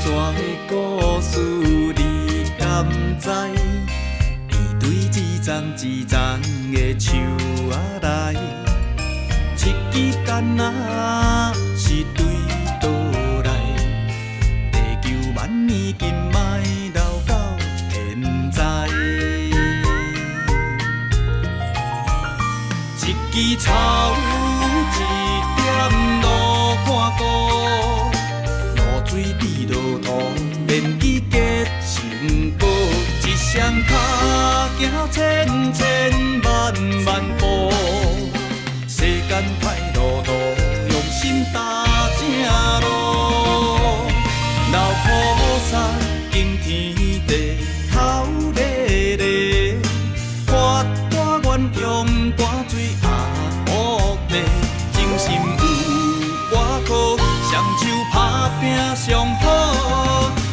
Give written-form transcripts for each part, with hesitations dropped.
怎的故事你敢知？伊对一丛一丛的树仔来，一支竿仔是对倒来。地球万年金麦留到现在。一枝草，一点路看顾。露水滴落土，连枝结成果。一双脚行千千万万步。世间歹路途，用心踏正路。老菩萨敬天地，头日日，发大愿用汗水压福地，精神有外靠，双手打拼上好，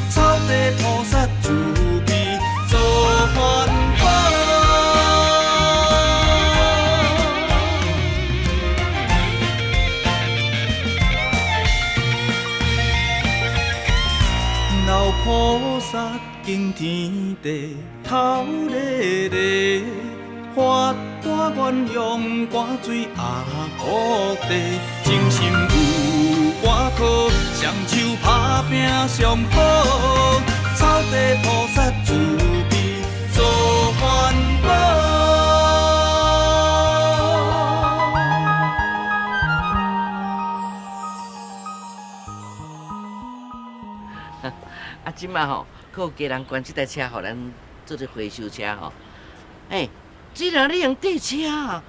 草地菩萨慈悲做环保。老菩萨敬天地，头日日，发大愿用汗水压福地，精神有外靠，双手打拼上好，草地菩萨慈悲做环保。啊，即马吼，佫有家人捐即台车，互咱做者回收车吼。既然你用底车啊，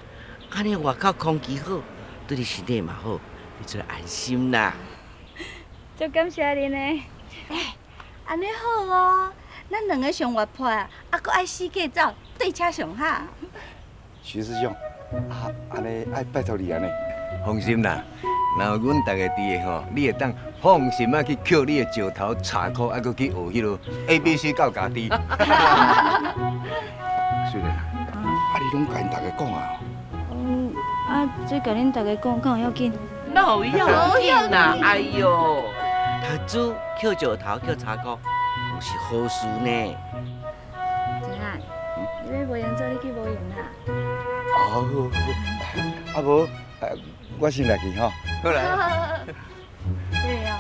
安尼外口空气好，对你身体嘛好，你就安心啦。足感谢恁呢。安尼好哦，咱两个上活泼啊，佫爱四界走，对车上好。徐师兄，安尼爱拜托你安尼。放心啦，若有阮大家伫的吼，你会当放心啊去捡你的石头、茶壳，还佫去学迄落 ABC 到家己。虽然，你拢甲因大家讲啊？这甲恁大家讲，敢有要紧？哪有要紧啦？哎哟，读书捡石头、捡茶果，都是好事呢。真啊，你要无闲做，你去无闲啦。哦，啊无，我先来去吼。好啦。对哦。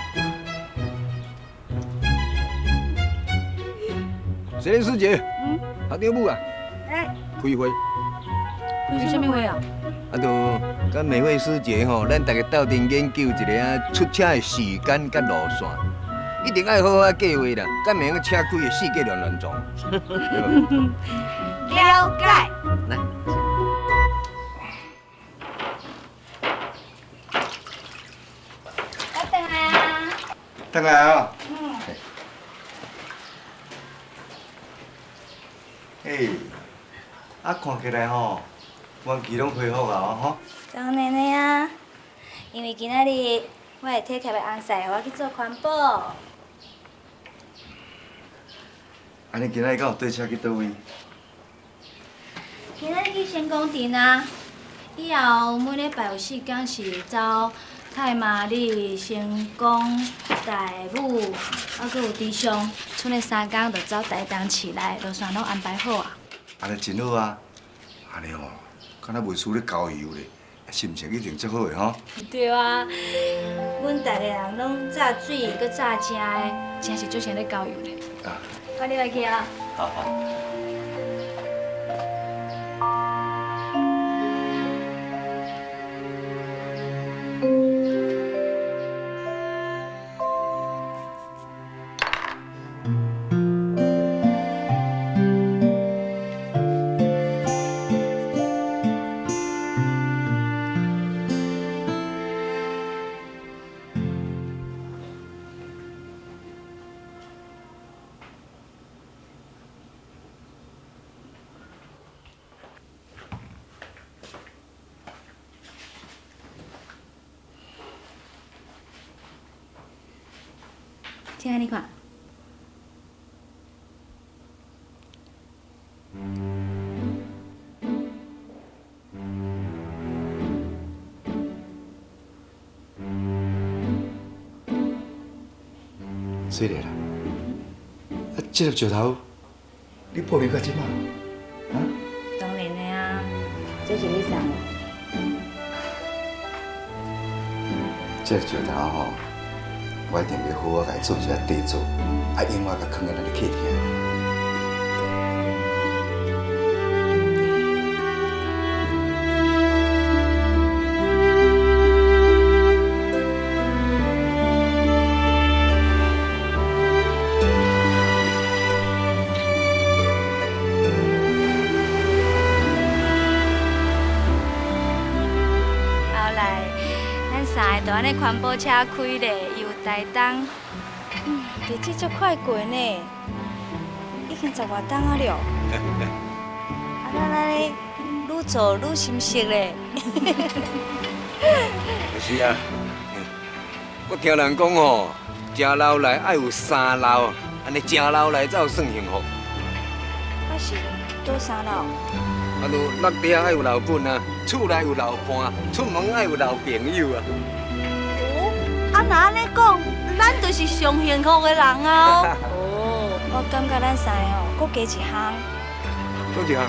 谁的师姐？学长母啊？哎，开会。开什么会啊？啊，就甲美惠师姐吼，咱大家斗阵研究一个出车的时间甲路线，一定爱好好计划啦，甲免个车开的四界乱乱撞。了解。来，我等来啊。等来啊。看起来吼，原期拢恢复啊吼。当然的啊，因为今仔日我会体贴的安排，我去做环保。安尼今仔日敢有对车去倒位？今仔日去成功镇啊，以后每礼拜有4天是走太麻里、成功、大武，还佫有智商，剩的3天就走台东市内，路线拢安排好啊。安尼真好啊！安尼吼，敢若袂输咧郊游咧，心情一定足好的吼。对啊，阮逐个人拢炸水佮炸正的，真是足想咧郊游咧。啊，我入来去啊。好好。请你看。水莲啊，这个石头，你保留到即马，啊？当然的啊，这是你送的。这个石头吼，我一定要好好甲伊做一下地做，永远甲放在咱的客厅。就安尼环保车开咧，又有台灯，日子足快过呢，已经10外档啊了。咱安尼愈做愈心实咧。是啊，我听人讲吼，食老来爱有3老，安尼食老来才有算幸福。啊是，多3老？啊，就落地爱有老本啊，厝内有老伴，出门爱有老朋友啊。啊，那安尼讲，咱就是上幸福的人啊！哦，我感觉咱三个哦，搁加一项。搁一项？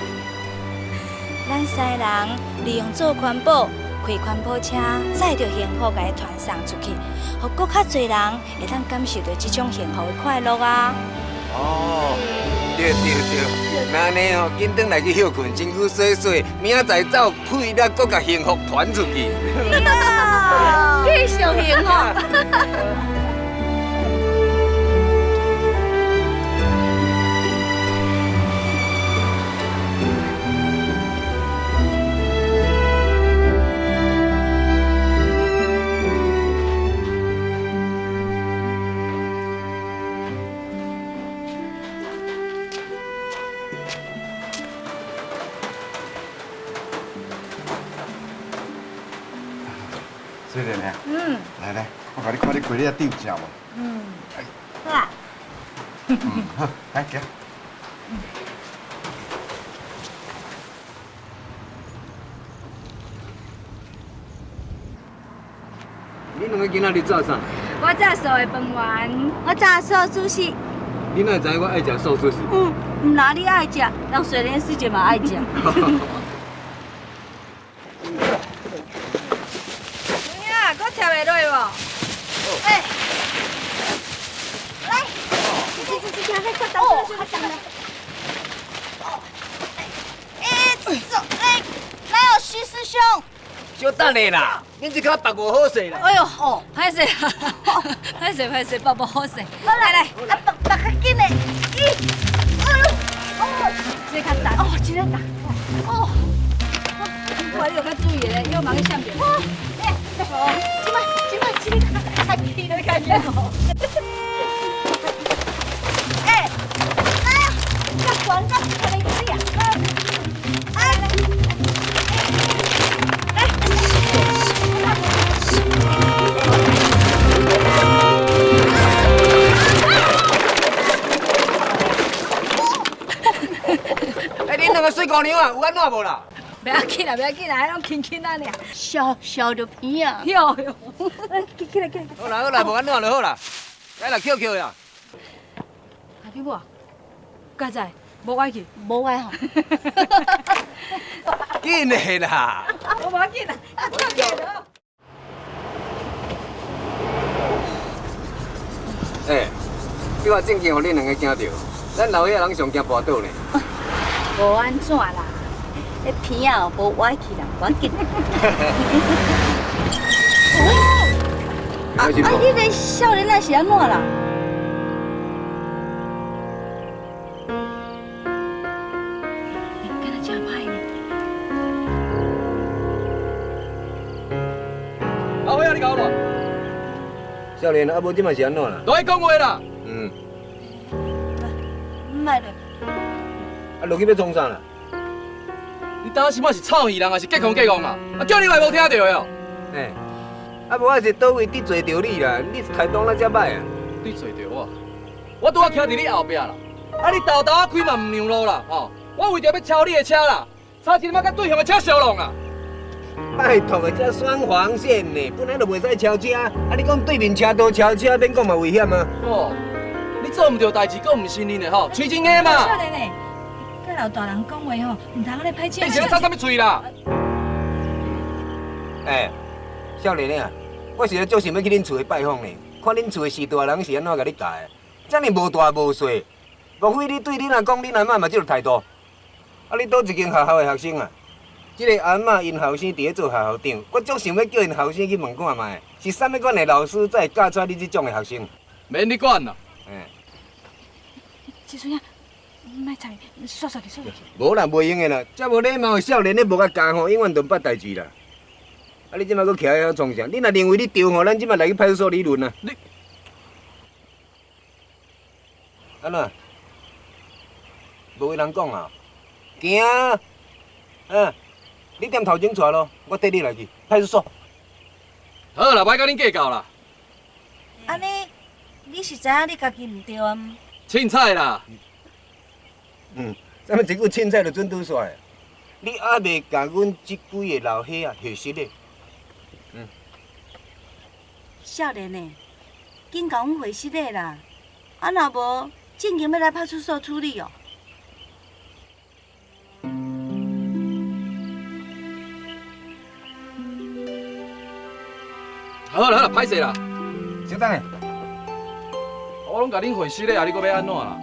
咱三人利用做环保，开环保车，载着幸福，甲伊传送出去，互搁较侪人会当感受到这种幸福的快乐啊！哦，对，那安尼哦，紧转来去休困，身躯洗洗，明仔载走配了，搁甲幸福传出去。继续幸福。水莲啊，来，我甲你看你过你啊丢正无？好啊。好，来行。你两个囡仔你做啥？我炸素的饭圆，我炸素主食。你哪知我爱食素寿司？哪里爱食？让水莲师姐嘛爱食。搁跳袂落无？哎，来，这，快倒走，来哦，徐师兄。小等下啦，恁这脚腹无好势啦。哎呦，歹势，歹势，腹无好势。来，腹较紧嘞。哎呦，这较重。哦，这个重。哦，我你有较注意嘞，要忙去相片。这个太低了，感觉哦。哎，来啊，这管子快来这里啊！恁两个水姑娘啊，有安怎无啦？不要紧啦，还拢轻轻啊尔。小就偏啊。哟，起来。好啦，无安怎就好啦。来啦，Q 呀。阿舅母，家在无爱去，无爱吼。紧的啦。无要紧啦，Q了。哎，你话正经，互恁两个惊到，咱老爷人上惊跋倒呢。无安怎啦？迄片啊，无歪去啦，无要紧。你个少年仔是安怎啦？敢若真歹呢。老伙仔，你搞无？少年啊，无即摆是安怎啦？都爱讲话啦。唔歹咧。啊，落去要创啥啦？你当时嘛是臭鱼人，还是结戆啊？叫你来无听到哟？哎，啊无我是倒位得罪着你啦，你态度哪遮歹啊？得罪着我，我拄仔徛伫你后壁啦。啊，你豆豆啊开嘛唔让路啦，吼！我为着要超你的车啦，差一点仔甲对向的车相撞啊！拜托的，这双黄线呢，本来就袂使超车，啊你讲对面车道超车，免讲嘛危险啊。哦，做唔到代志，佫唔信任的吼，喙真硬嘛。少年诶，甲老大人讲话吼，唔通安尼歹请。你是咧插啥物喙啦？哎，少年啊，我是咧足想要去恁厝拜访呢，看恁厝的士大人是安怎甲你教的，遮尔无大无细，莫非你对恁阿公、恁阿嬷嘛这种态度？啊，你倒一间学校的学生啊？这个阿嬷因后生伫咧做校校长，我足想要叫因后生去问看卖，是啥物款的老师才会教出你这种的学生？免你管啦。哎，志顺啊，莫吵，煞煞去，煞煞去。无啦，袂用的啦，遮无礼貌的少年，你无甲教吼，永远都毋捌代志啦。啊，你即摆佫徛喺遐创啥？你若认为你对吼，咱即摆来去派出所理论啊。你安怎？无为人讲啊？行啊！啊，你踮头前出咯，我缀你来去派出所。好啦，莫甲恁计较啦，安尼，你是知影你家己毋对啊？凊彩啦。啥物一句凊彩就准拄煞？你还袂甲阮即几个老伙仔核实咧？少年诶，紧甲阮回实个啦！啊，若无，正经要来派出所处理哦。好啦，歹势啦，小等下，我拢甲恁回事咧，啊，你搁要安怎啦？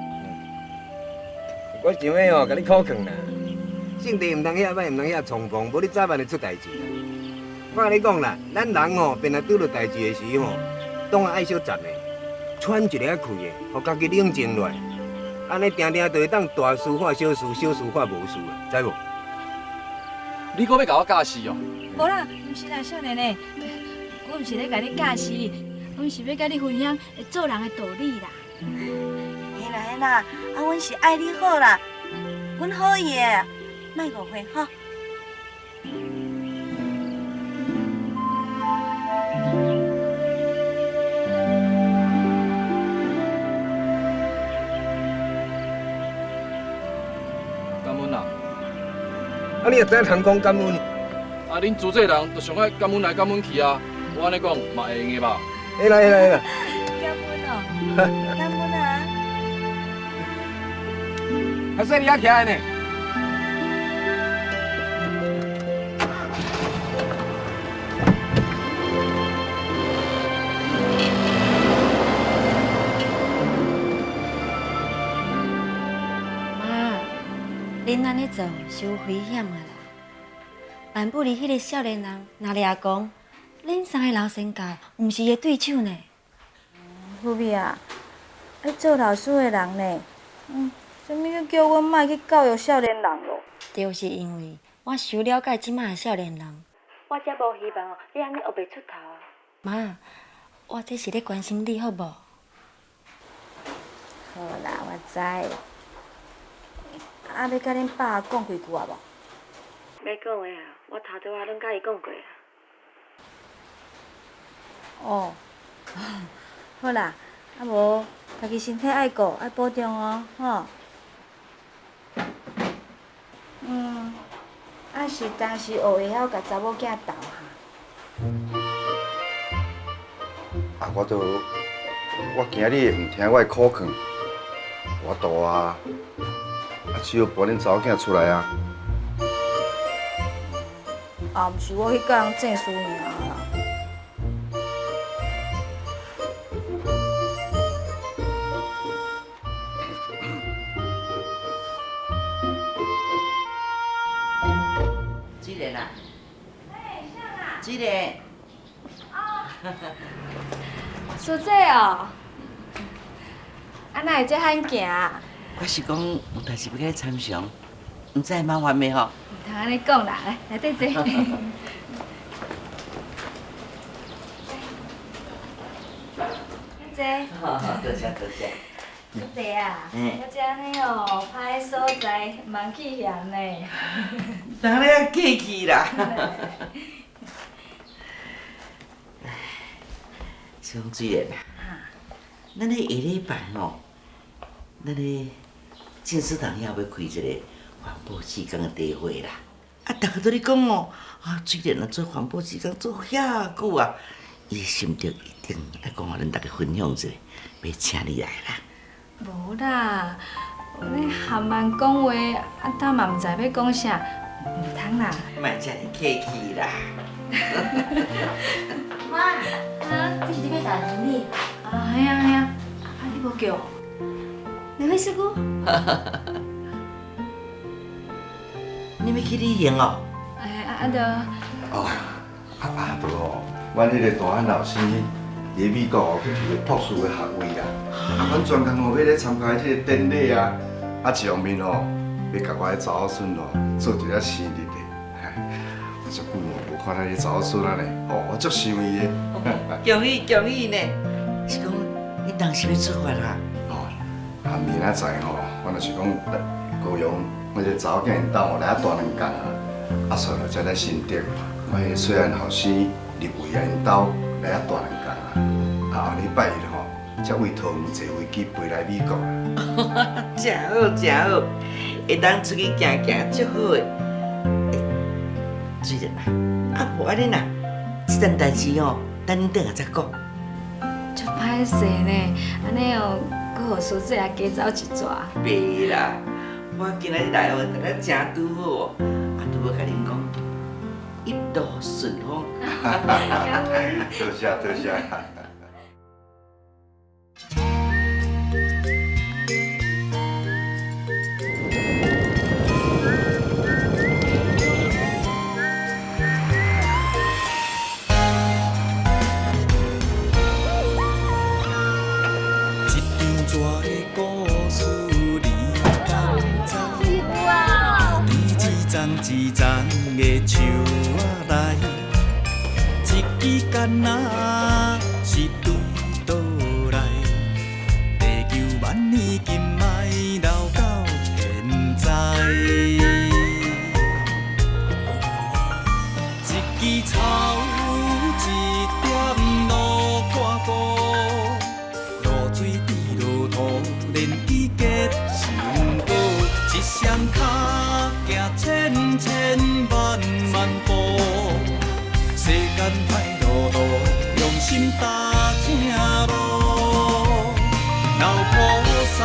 我想要吼，甲你考劝啦。性地毋通遐歹，毋通遐冲动，无你早晚会出代志啦。我甲你讲啦，咱人吼，变若拄着代志的时吼，当爱小站的，喘一个气的，互家己冷静落来。安尼定定就会当大事化小事，小事化无事啦，知无？你搁要甲我教示哦？无啦，毋是啦，少年诶，我毋是咧甲你教示，阮是要甲你分享做人的道理啦。嘿啦嘿啦，啊，阮是爱你好啦，阮好意的，莫误会吼。感恩啦。啊，你也知影通讲感恩？啊，恁做这人，就上爱感恩来感恩去啊。我安尼讲嘛会用的吧？会啦会啦会啦。感恩哦，感恩啊！啊，说你遐徛的呢？妈，恁安尼做是有危险的啦。万不离迄个少年人，若掠讲，恁三个老身教，毋是伊对手呢。富美啊，爱做老师的人呢，啥物要叫阮莫去教育少年人咯？就是因为我伤了解即摆的少年人，我才无希望你安尼学袂出头啊。妈，我这是咧关心你，好无？好啦，我知。啊，要甲恁爸讲几句啊无？要讲的啊，我头拄仔拢甲伊讲过啊。哦，好啦，啊无，家己身体爱顾，爱保重哦，吼。啊是当时学会晓甲查某囝斗下。啊，我今日唔听我的苦劝，我大啊，只好搬恁查某囝出来啊。啊，毋是我去甲人证书尔啦。志莲啊，志莲，叔姐哦，啊哪会这罕行啊？我是讲有代志要甲你参详，毋知麻烦袂吼？唔通安尼讲啦，来内底坐。坐。好，多谢多谢。叔姐啊，我这安尼哦，歹所在，蛮去嫌呢。当然客气啦。小水莲啊，咱咧下礼拜吼，咱咧建设堂遐要开一个环保志工的大会啦。啊，大家都咧讲哦，啊，水莲啊做环保志工做遐久啊，伊心中一定要讲互咱大家分享一下，要请你来啦。无啦，你含慢讲话，当嘛毋知要讲啥，唔通啦。莫遮尔客气啦。妈，这是你要带的行李。系啊，你无叫？两位师姑。你要去旅行哦？就哦，对哦，阮迄个大汉老师伫美国哦，去一个博士的学位啦。阮专工哦要咧参加迄个典礼啊，一方面哦要甲我的查某孙哦做一个生日的。我足久哦无看到迄查某孙啊呢，哦，我足想伊的。恭喜呢！是讲你当时要出发啦？哦，明仔载吼，我就是讲高雄，我这查某囝因兜哦来大2工啊，所以才来新店。我迄个细汉后生入围啊，因兜来大2工啊，后礼拜日吼，才为桃园坐飞机飞来美国啦。真好，会当出去行行，足好诶。水莲啊，无安尼啦，这件代志哦，等恁倒来再讲。足歹势呢，安尼哦，搁互叔叔也加走一逝。袂啦，我今仔日来哦，大家真拄好哦，拄要甲恁讲，一路顺风。多谢。一丛的树仔内，一支竿仔是对倒来。地球万年金脉留到现在。一支草，一点路看过，露水滴落土，连枝结成果，一双脚。千万步，世间歹路路，用心踏正路。老菩萨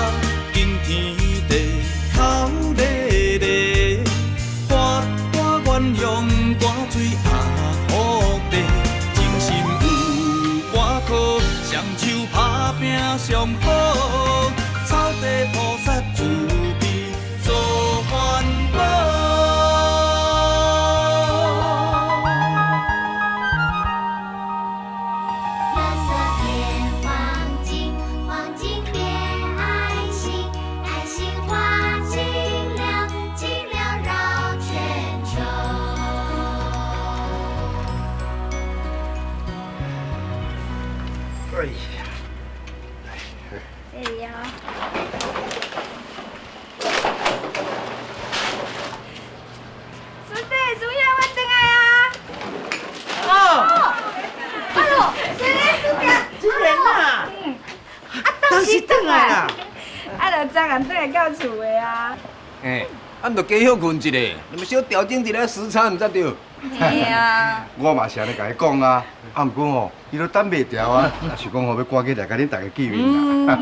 敬天地，头礼礼，发愿用汗水压福地，精神有外靠，双手打拼上好，草地菩萨慈悲做环保。是转来啦，就昨暗转来到厝的啊。毋着加休困一下，你们小调整一下时差，毋才对。嘿啊。我嘛是安尼甲伊讲啊，毋过吼，伊都等袂调啊，也是讲吼要赶紧来甲恁大家见面啦。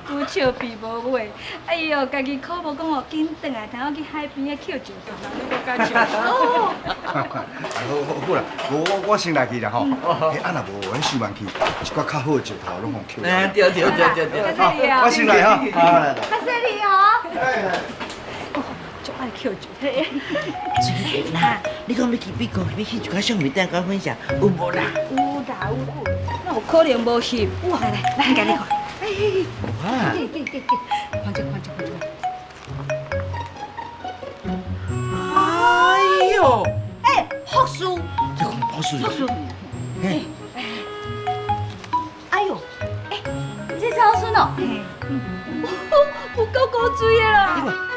久笑皮无尾，哎呦，家己可无讲哦，紧转来，等我去海边啊捡石头，你搁甲笑。哦。好啦，我先来去啦吼。啊若无，咱想办去一寡较好的石头，拢互捡。对。我先来哈。来。谢谢你哦。足爱捡石头。水莲，你讲要去美国，要去一寡相片展馆分享，有无啦？有，那有可能无翕。有啊，来，甲你看。哇！看这。哎呦！福叔。这讲福叔。哎呦，这草孙哦，有够古水的啦！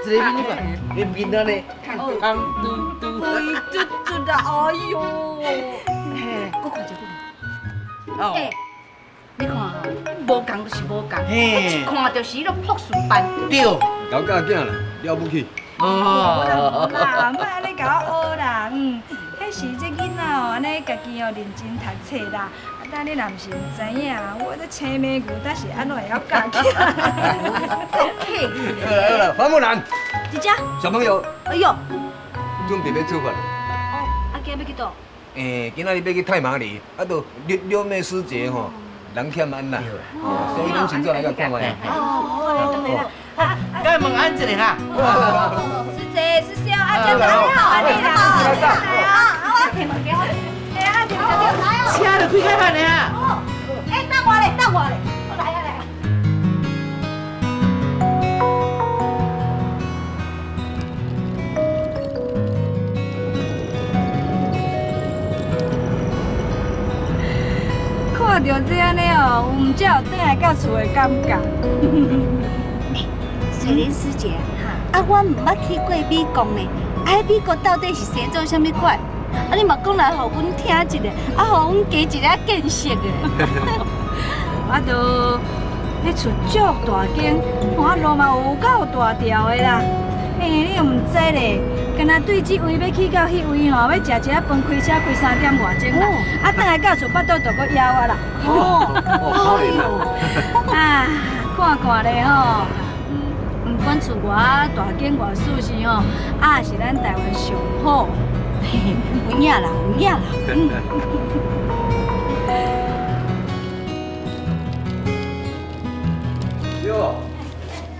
这个面那呢，红嘟嘟，肥嘟嘟的，哎呦！搁看这个。你看，无共就是无共，一看就是迄个朴树班。对。交教囝啦，了不起。啦，莫安尼甲我学啦，迄迄时这囝仔哦，安尼家己哦认真读册啦。啊，但你若毋是毋知影，我这青梅牛但是安怎会晓教起来？好了，花木兰，姐姐，小朋友，哎呦，准备要出发了。哦，啊，今日要去倒？今仔日要去太麻里，啊，都六妹师姐吼，人欠安啦，所以咱先做来个看卖。哦，当然啦。该问安一下哈。师姐、师兄，啊，姐姐你好，啊，你好，来啊，我提问给我。哎呀，姐姐你来哦。车就开开饭了哈。哎，等我咧，等我咧，我来啊来啊。看到这安尼哦，我们才有转来到厝的感觉。翠莲师姐，啊，我唔捌去过美国呢。啊，美国到底是生做啥物款？啊，你嘛讲来，互阮听一下，啊，互阮加一个见识的。啊，都迄厝足大间，啊路嘛有够大条的啦。嘿，你又毋知咧，干那对这位要去到迄位吼，要食一下饭，开车开3点外钟啦。啊，转来到厝巴肚就搁枵我啦。可怜啊！啊，看看咧吼，毋管厝外大间外舒适吼，啊是咱台湾上好。有影啦，有影啦。哟，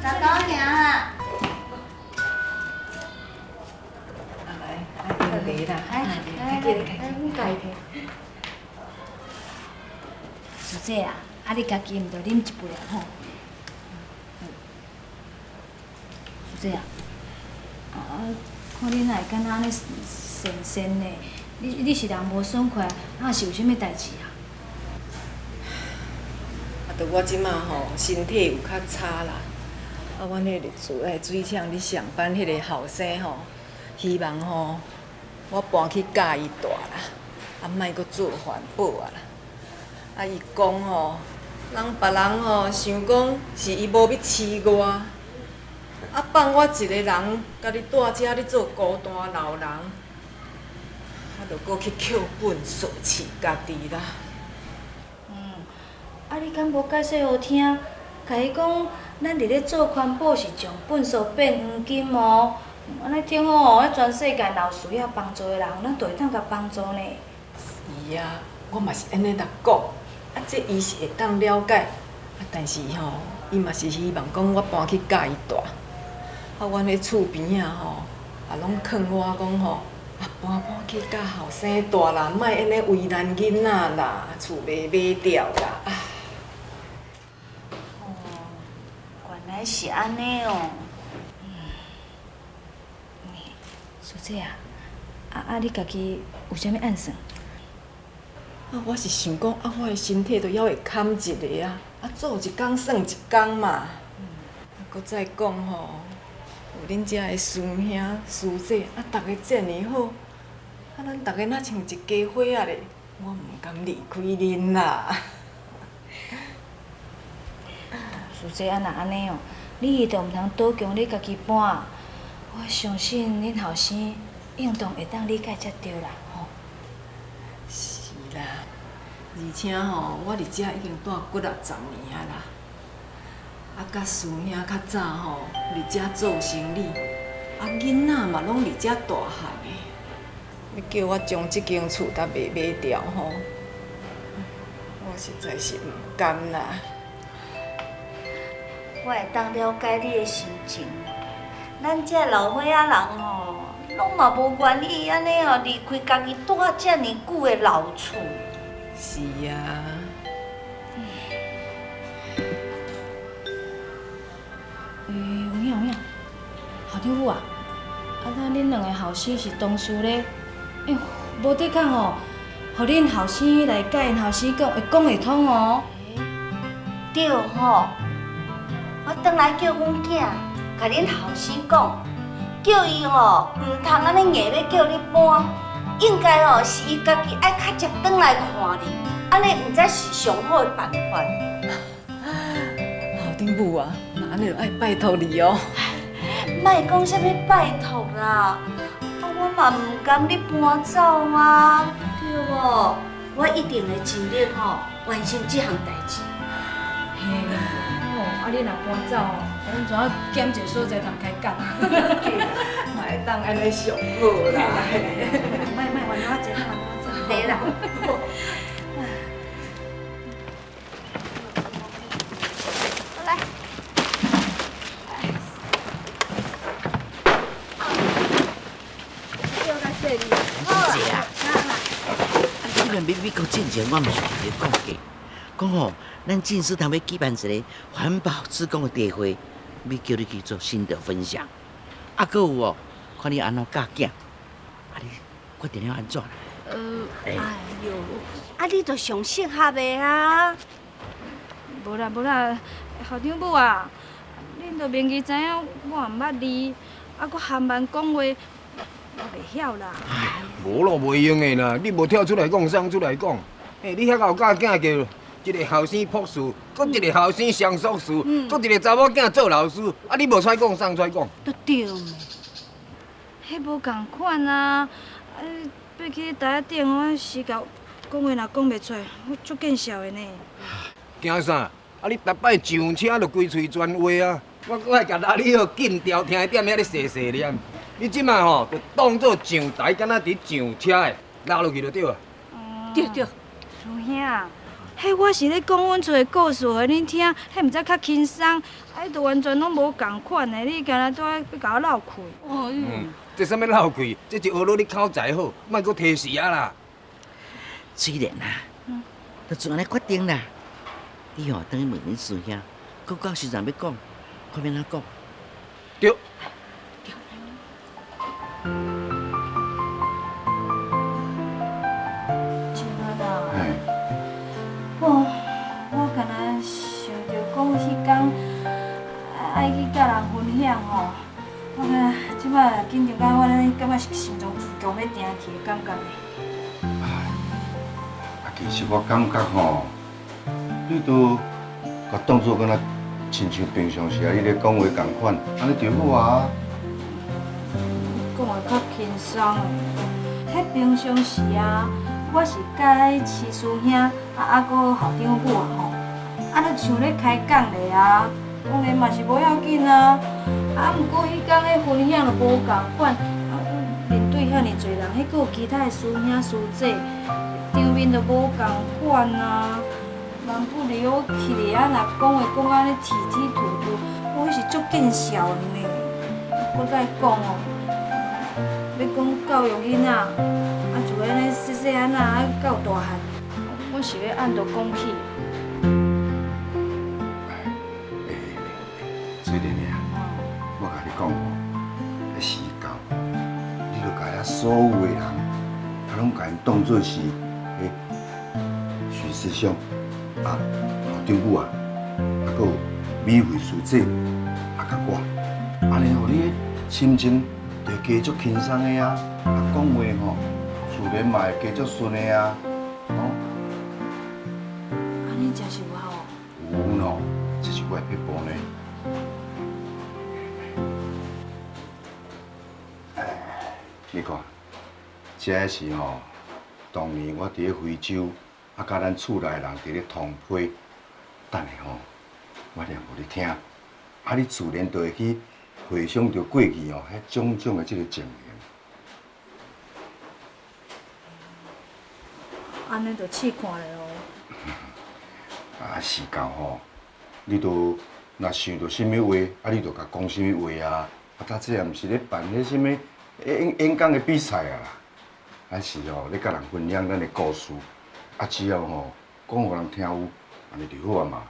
早早行啦。师姐啊，啊你家己毋着啉一杯啊吼。师姐啊，看你哪会敢若安尼神神的，你是人无爽快，啊是有啥物代志啊？啊，着我即马吼身体有较差啦，啊，阮迄个厝内水厂咧上班迄个后生吼，希望吼我搬去教伊大啦，啊，莫阁做环保啊啦。啊，伊讲吼，人别人吼想讲是伊无要饲我，啊，放我一个人家己住遮咧做孤单老人，啊，着阁去捡粪扫饲家己啦。啊，你敢无解释互听？甲伊讲，咱伫咧做环保是将粪扫变黄金哦。安尼听好哦，迄全世界若有需要帮助的人，咱就会当甲帮助呢。是啊，我嘛是安尼来讲，啊，这伊是会当了解，啊，但是吼，伊嘛是希望讲我搬去教伊大，啊，阮迄厝边啊吼，也拢劝我讲吼，啊，搬去教后生大啦，莫安尼为难囡仔啦，厝袂买掉啦。啊，哦，原来是安尼哦。师姐啊，你家己有啥物暗算？啊，我是想讲，啊，我的身体都还会堪一个啊，啊，做一工算一工嘛。搁再讲吼，有恁遮的师兄师姐，啊，逐个遮尔好，啊，咱逐个若像一家伙仔咧，我毋甘离开恁啦。师姐啊，若安尼哦，你就毋通倒强你家己搬。我相信恁后生应当会当理解才对啦，吼。是啦，而且吼，我伫遮已经住几60年啊啦。啊，甲师兄较早吼，伫遮做生意，啊，囡仔嘛拢伫遮大汉的。要叫我将即间厝才袂买掉吼，我实在是毋甘啦。我会当了解你的心情。咱这老岁仔人吼，拢嘛无愿意安尼哦离开家己住遮尔久的老厝。是啊。有影，校长母啊，咱恁两个后生是同事咧，无得讲哦，互恁后生来甲因后生讲，会讲会通哦。对吼，我转来叫阮囝。甲恁后生讲，叫伊吼毋通安尼硬要叫你搬，应该吼是伊家己爱较接转来看你，安尼毋知是上好的办法。校长母啊，那安尼就爱拜托你哦。莫讲啥物拜托啦，啊，阮嘛唔甘你搬走啊，对无？我一定会尽力完成这项代志。嘿，哦，你若搬走阮怎啊减一个所在通开讲？嘛会当安尼上好啦。卖玩我这，玩我这，对啦。来。姐啊，这个美国之前我毋是同你讲过，讲吼，咱进士堂要举办一个环保志工的大会，要叫你去做心得分享。啊，搁有哦，看你安怎教囝，啊你决定了安怎？哎呦，啊你就上适合的啊。无啦，校长母啊，恁着明记知影我毋捌字，啊，搁含慢讲话，我袂晓啦。无咯，袂用的啦！你无跳出来讲，送出来讲。你遐有教囝叫一个后生博士，搁一个后生上硕士，搁一个查某囝做老师，啊，你无出来讲，送出来讲。都对嘛。迄无共款啊！爬去台顶，我死到讲话若讲袂出来，我足见笑的呢。惊啥？啊，你逐摆上车就规喙全话啊！我搁爱甲拉你好紧调，听一点遐咧细细念。你即摆吼，就当做上台，敢若伫上车的，拉落去就对啊。对。师兄，迄我是咧讲阮厝的故事互恁听，迄毋则较轻松，就完全拢无共款的，你干若在要甲我闹开。这啥物闹开？这是学落你口才好，莫搁提示啊啦。虽然啦，就做安尼决定啦。你吼，等于问恁师兄，佮到时阵要讲，看要哪讲。对。我敢若想着讲迄天爱去甲人分享吼，我感觉即摆紧张到我感觉是心脏强要停去的感觉呢。其实我感觉你都甲当作敢若亲像平常时你咧讲话共款，安尼就好啊。讲话较轻松的，迄平常时啊。我是甲迄师师兄搁校长母吼，就像咧开讲咧啊，讲的嘛是无要紧啊。毋过迄天的分享就无共款，面对遐尔侪人，迄搁有其他的师兄师姐，场面就无共款啊。万不离我去咧若讲话讲安尼啼啼吐吐，我迄是足见笑的呢。我甲伊讲要讲教育囡仔。就安尼细细汉到大汉，我是要按着讲起。水莲啊，我甲你讲迄时到，你著甲遐所有的人，拢甲因当作是徐师兄校长母啊，搁有美惠师姐甲我，安尼互你心情就加足轻松的啊，讲话自然嘛会加足顺的啊，安尼真是有效哦。有喏，这是我的撇步呢。你看，这是当年我伫咧非洲，甲咱厝内人伫咧同批，等下我念互你听，你自然就会去回想着过去迄种种的这个情形。安尼就试看咧咯。是到你都若想到什么话，你就甲讲什么话啊！他这也毋是咧办迄什么演讲的比赛啊啦，是咧甲人分享咱的故事，只要讲互人听有，安尼就好啊嘛。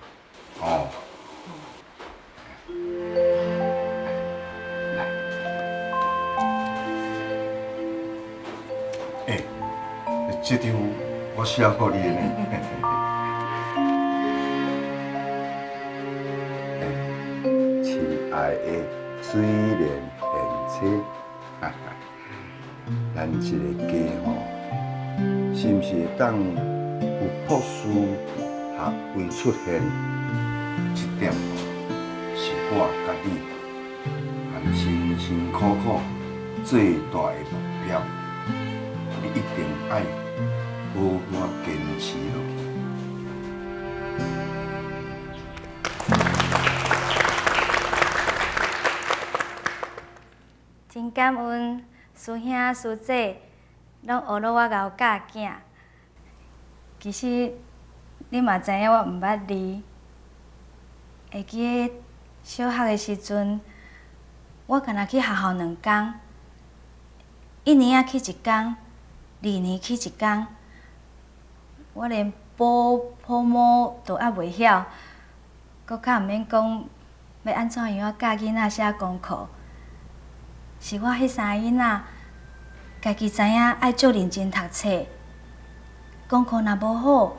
来，这张我写互你的呢。亲爱的水莲贤妻，咱这个家是毋是会当有朴素学会出现？这点是我甲你辛辛苦苦最大的目标，你一定爱好好坚持落去。真感恩师兄师姐，拢学了我熬教囝。其实你嘛知影我毋捌字，会记得小学的时阵，我干那去学校2工，一年仔去1工，2年去1工，我连波母都还袂晓，搁较毋免讲要安怎样教囡仔写功课。是我迄3个囡仔，家己知影爱足认真读册，功课若无好，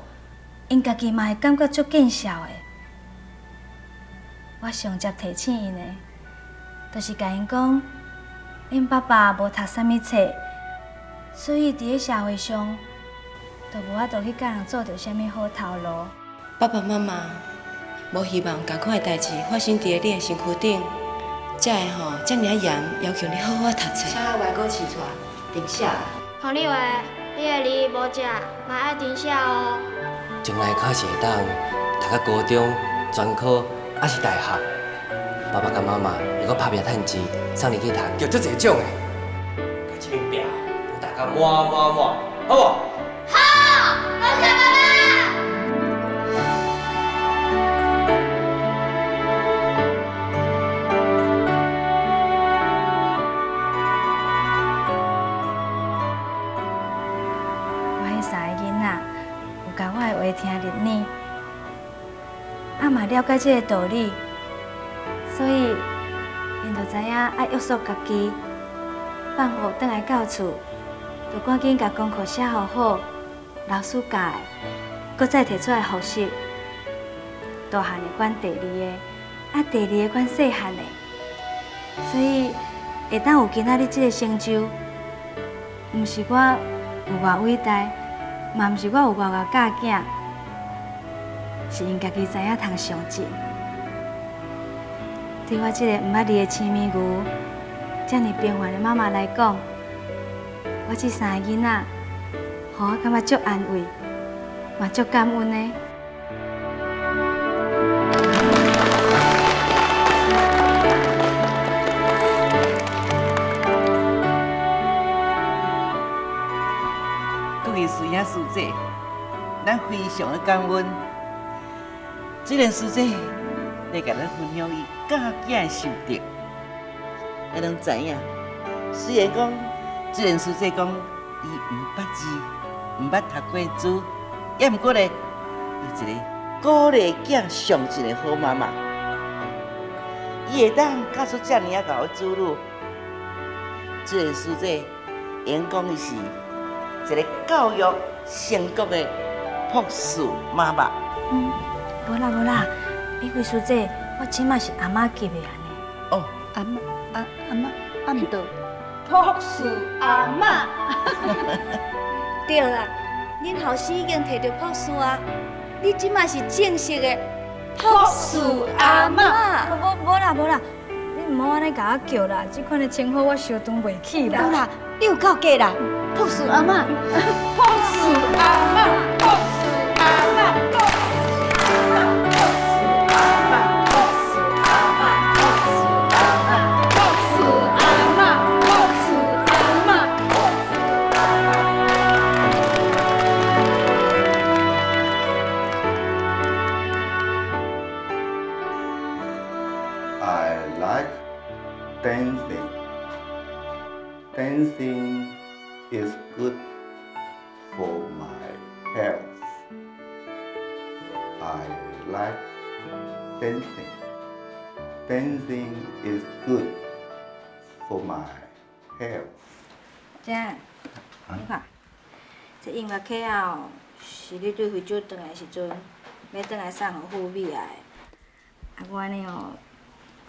因家己嘛会感觉足见笑的。我上接提醒因的，就是甲因讲，恁爸爸无读啥物册，所以伫咧社会上，就无法度去甲人做着啥物好头路。爸爸妈妈无希望同款的代志发生伫你的身躯顶。才会吼，遮尔严要求你好好读册。请外国试出来，定写。洪立伟，你的字无正，嘛爱定写哦。将来考试会当读到高中、专科，还是大学，爸爸甲妈妈会阁打拼趁钱，送你去读，叫足侪奖的。甲这面表都大家满，好无？好，多谢爸爸。甲我的话听入耳，嘛了解这个道理，所以因就知影爱约束家己，放学转来到厝，就赶紧甲功课写好，老师教的，搁再摕出来复习。大汉的管第2个，第2个管细汉的，所以会当有今仔日这个成就，毋是我有偌伟大。嘛，毋是我有偌教囝，是因家己知影通上进。对我这个毋捌字的青面牛，遮尔平凡的妈妈来讲，我这3个囡仔，互我感觉足安慰，嘛足感恩的。师兄师姐，咱非常的感恩。这个师姐来甲咱分享伊教囝的心得，咱拢知影。虽然讲这个师姐讲伊毋捌字，毋捌读过书，也毋过咧，伊一个鼓励囝上进的好妈妈。伊会当教出遮尔啊高的子女，这个师姐因讲伊是一个教育成功的朴素妈妈。无啦，李慧师姐，我即马是阿嬷级的安尼。哦，阿嬷倒。朴素阿嬷。对啦，恁后生已经摕到朴素啊，你即马是正式的朴素阿嬷。无啦，你毋好安尼甲我叫啦，这款的称呼我相当袂起啦。有啦，你有够格啦，朴素阿嬷，朴素阿嬷，朴素阿嬷，朴素阿嬷，朴素阿嬷，朴素阿嬷，朴素阿嬷，朴素阿嬷，朴素阿嬷。I like dancing. Dancing is good for my health. I like dancing. Dancing is good for my health. 姐，你看，这音乐课啊，是你对非洲转来的时阵，要转来送互富美的。我安尼哦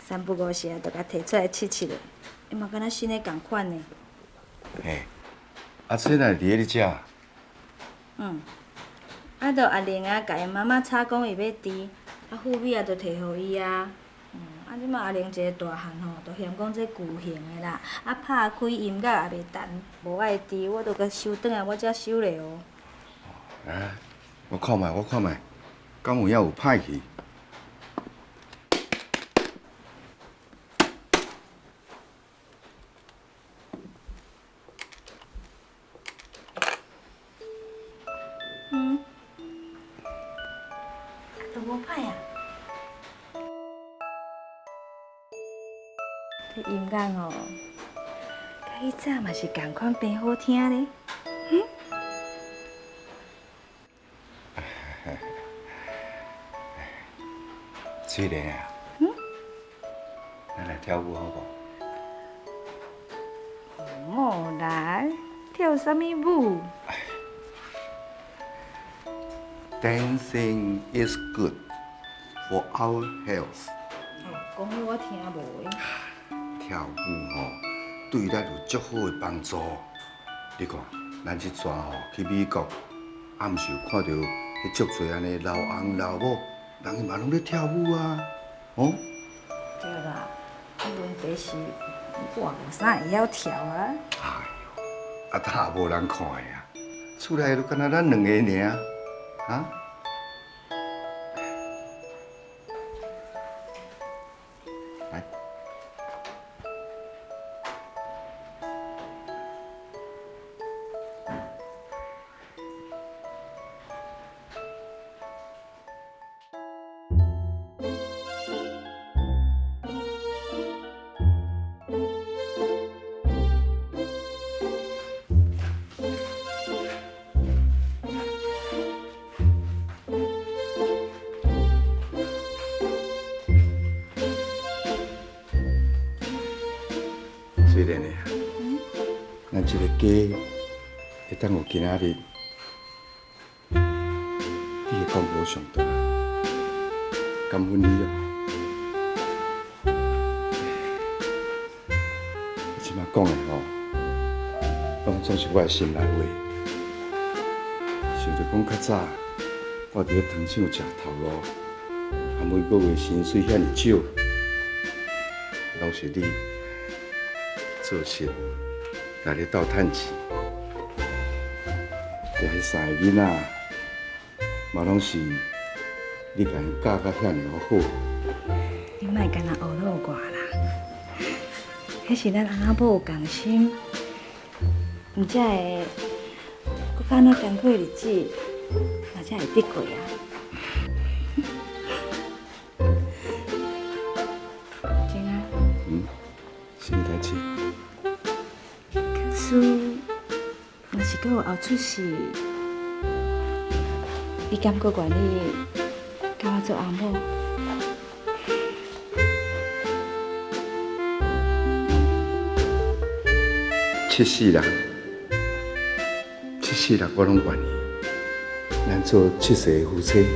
，3不5时啊，就甲摕出来试咧，伊嘛敢若新的共款呢。嘿，这哪伫咧你遮？就阿玲啊，甲因妈妈吵讲伊要猪，富美啊，就摕互伊啊。即马阿玲一个大汉吼，都嫌讲这巨型的啦，啊拍开音乐也袂弹，无爱滴，我都甲收转来，我才收咧哦。啊，我看觅，敢有影有歹去？都无歹啊。这音乐哦，甲迄早嘛是共款变好听咧。水莲啊，咱来跳舞好无？好啦，跳啥物舞？ Dancing is good for our health。讲迄我听无诶。跳舞吼，对咱有足好诶帮助。你看，咱即阵吼去美国，暗时有看到迄足侪安尼老翁老母，人伊嘛拢咧跳舞啊，哦。对啦，问题是我无啥会晓跳啊。哎呦，啊，他也无人看的啊，厝内都敢若咱两个尔，啊？来。 虽然呢，咱这个家会当有今仔日，你的功劳上大，感恩你哦。我即马讲的吼，拢总是我的心内话。想着讲较早，我伫咧糖厂食头路，啊每个月薪水遐尔少，拢是你。 做事，家己斗趁钱，遐三个囡仔，嘛拢是你甲因教甲遐尔好。你莫干那学落我啦，迄是咱翁仔某有共心，毋才会搁较那艰苦的日子，嘛才会得过啊。静啊。什么代志？ 可是，若是搁有后出事，你敢搁愿意甲我做翁某？七世人，我拢愿意，咱做七世的夫妻。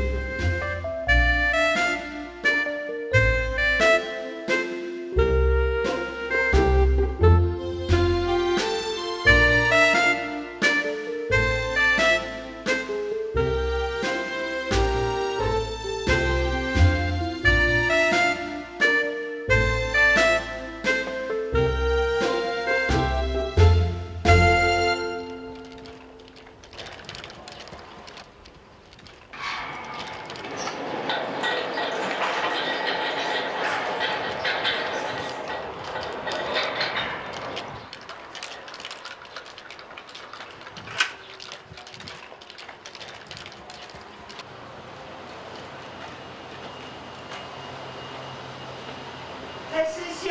蔡师兄，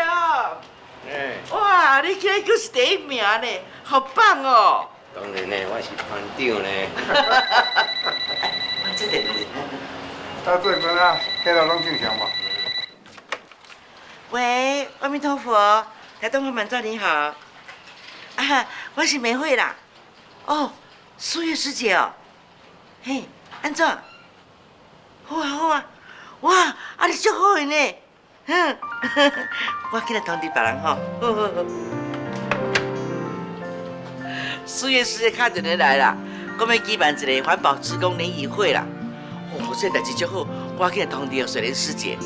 哇，你今日就是第一名呢，好棒哦！当然呢，我是团长呢。这个到这边啊，迄度拢正常无？喂，阿弥陀佛，台东花满座你好，啊，我是美惠啦。哦，苏月师姐哦，嘿，安怎？好啊好啊，哇，啊你足好个呢。 我起来通知别人吼。苏月师姐敲电话来啦，讲要举办一个环保职工联谊会啦。哦，这代志足好，我起来通知水莲师姐。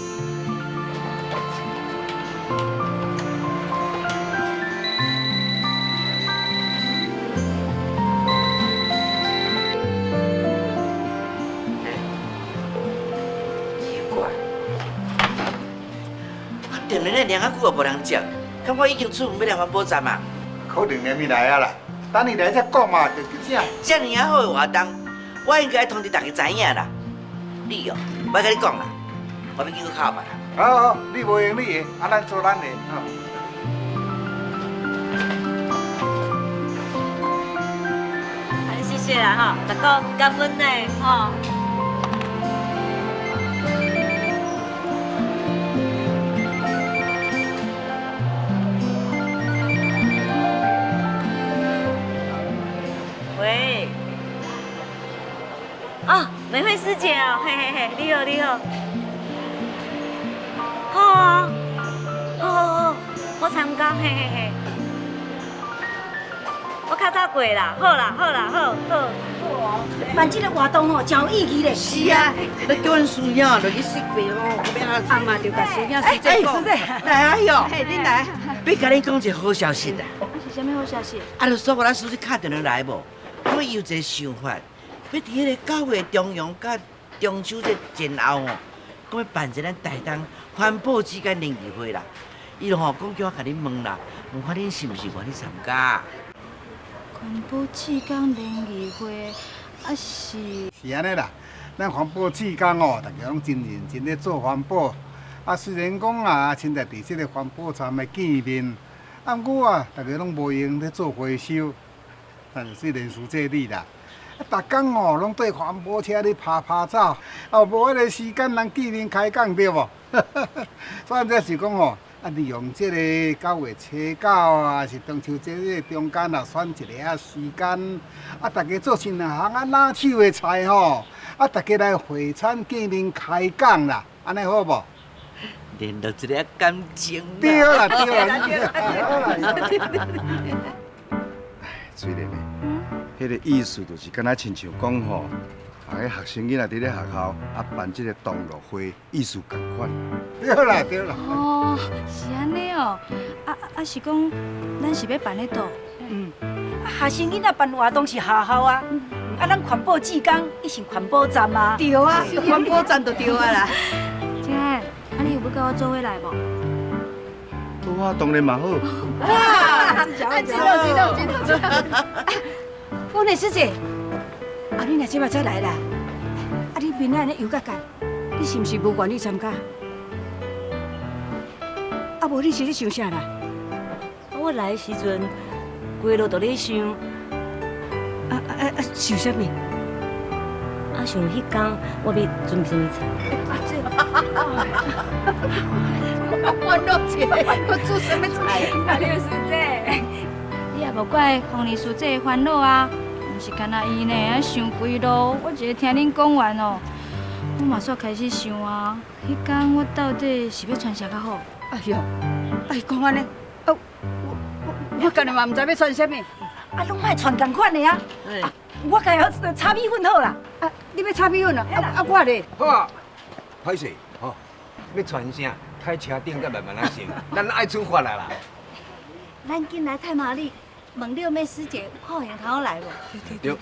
店面咧凉啊久啊无人接，敢我已经出门要来环保站啊？可能连未来啊啦，等你来再讲嘛，就这。遮尔啊好的活动，我应该通知大家知影啦。你哦，我甲你讲啦，我要叫佢靠吧。好，你无用你的，啊，咱做咱的。谢谢啦哈，大哥感恩呢哈。喂，啊，美惠师姐哦，嘿嘿嘿，你好你好，好啊，好，我参加，嘿嘿嘿。我较早过啦，好啦，好。办这个活动吼，真有意义嘞。是啊，你叫阮需要就去识别哦，阿妈就甲需要师姐讲。师姐，来啊哟，嘿，你来，要甲你讲一个好消息啦。是啥物好消息？啊，就说我咱书记敲电话来无，我有一个想法，要伫迄个9月中央甲中秋节前后哦，讲要办一个咱台东环保之间联谊会啦。伊就吼讲叫我甲恁问啦，问看恁是毋是愿意参加？环保志工联谊会，是安尼啦，咱环保志工哦，大家拢真认真咧做环保。啊，虽然讲啊，现在伫即个环保站的见面，啊，不过啊，大家拢无用咧做回收。但是连书记你啦，逐工哦，拢对环保车咧拍走，啊，无迄个时间人见面开讲对无？所以这是讲哦。啊，利用这个9月初9啊，是中秋节这中间啊，选一个时间，啊，大家做一两项啊拿手的菜吼，啊，大家来会餐见面开讲啦，安尼好无？联络一个感情。对啦，虽然呢，迄个意思就是敢若亲像讲吼。啊！迄学生囡仔伫咧学校啊办即个同乐会，意思共款。对啦。哦，是安尼哦。是讲，咱是要办咧倒？学生囡仔办活动是学校啊。咱环保志工，伊是环保站啊。对啊，环保站就对啊啦。姐，你有要跟我做伙来无？我当然嘛好。哇！知道。凤内师姐。你若即摆才来啦？你面仔安尼油甲干，你是毋是无愿意参加？无你是咧想啥啦？我来的时阵，规路都咧想，想啥物？想迄天我要准备啥物菜？我弄起来，我做啥物菜？李师姐，你也无怪黄丽师姐烦恼啊。毋是干那伊呢，想规路，我一个听恁讲完哦，我马上开始想啊，迄天我到底是要穿啥较好？哎呦，讲安尼，我干嘛嘛毋知要穿啥物，拢莫穿同款的啊。我家要擦米粉好啦，你要擦米粉啊？我咧。好啊，歹势吼，要穿啥？开车顶才慢慢啊想，咱爱出发啦啦。咱紧来太麻里。问六妹师姐，看有通来无？对。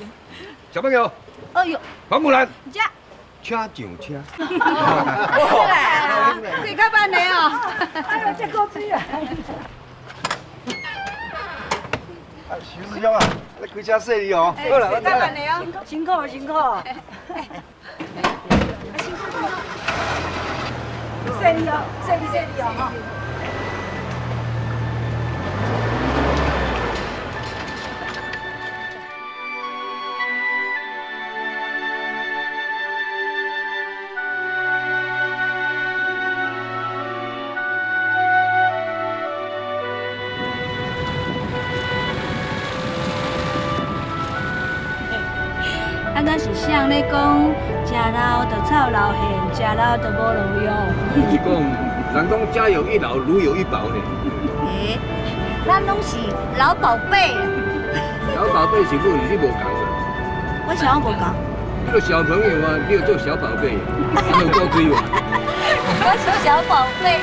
小朋友。哎呦。黄木兰。这。车上车。快到班了哦。哎呦，这够水啊！徐师兄啊，你开车细哩哦。好啦，我到班了哦。辛苦。辛苦。细哩哦，哈。咱是谁咧讲？食老就操老现，食老就无路用。是讲，人讲家有一老，如有一宝呢。咱拢是老宝贝。老宝贝是妇女，你无讲啊？我想要无讲。你个小朋友啊，你要做小宝贝，你有够追我。我是小宝贝。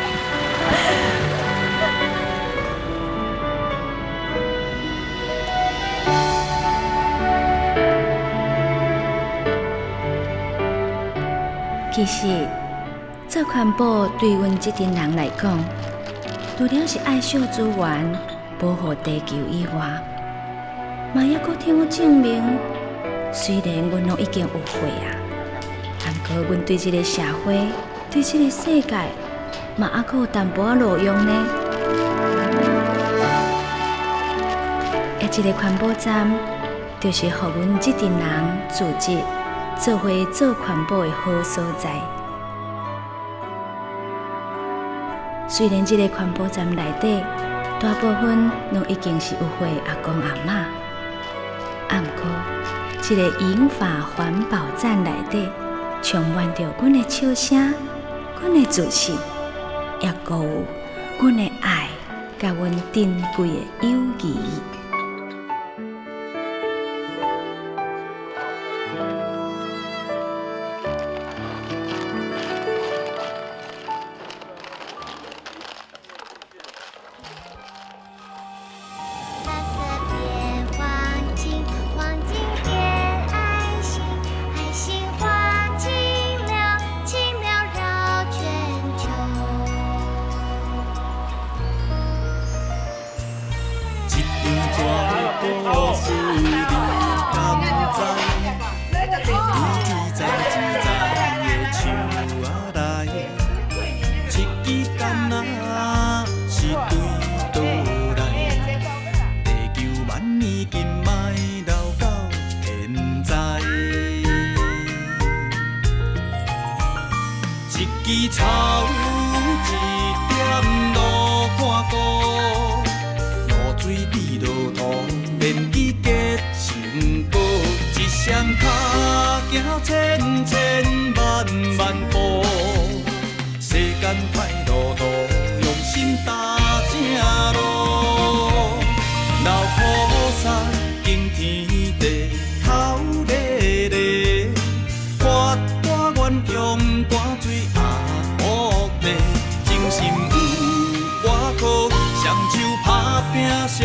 其实，做环保对阮这群人来讲，除了是爱惜资源、保护地球以外，嘛还阁替我证明，虽然阮拢已经有岁啊，但过阮对这个社会、对这个世界，嘛还阁有淡薄仔路用呢。这个环保站，就是予阮这群人组织做伙做环保的好所在。虽然这个环保站内底大部分拢已经是有岁的阿公阿嬷，啊，不过这个银发环保站内底充满着阮的笑声、阮的自信，也阁有阮的爱，甲阮珍贵的友谊。枝草一点路看过，露水滴落土，连枝结成果。一双脚行千千万万步，世间歹路途，用心踏正路。老菩萨敬天地，头热热，发大愿用汗水。精神有外靠，双手打拼上